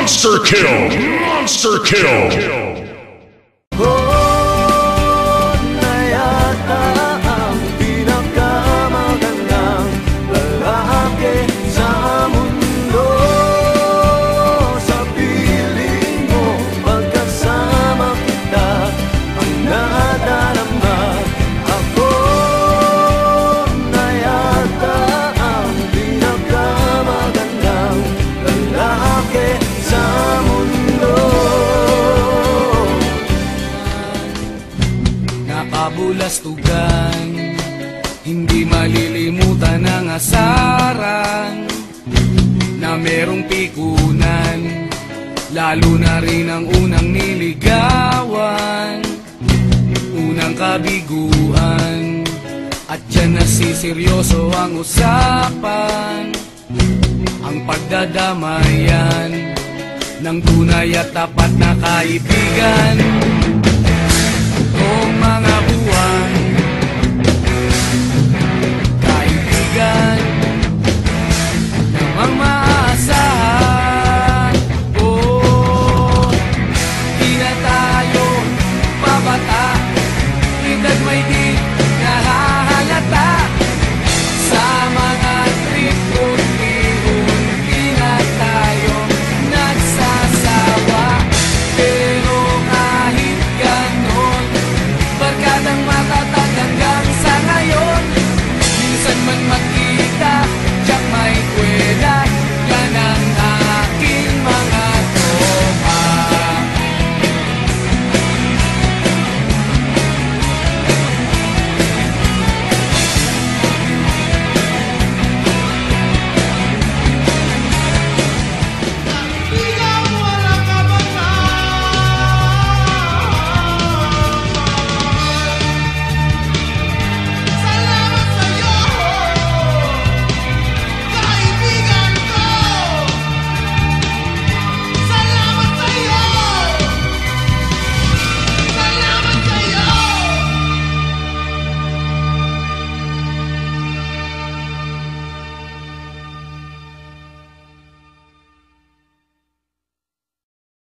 Monster kill! Monster kill! Nakabulastugan, hindi malilimutan ang asaran na merong pikunan, lalo na rin ang unang niligawan, unang kabiguan. At dyan nasiseryoso ang usapan, ang pagdadamayan ng tunay at tapat na kaibigan. Noong mga buwan, kaibigan, namang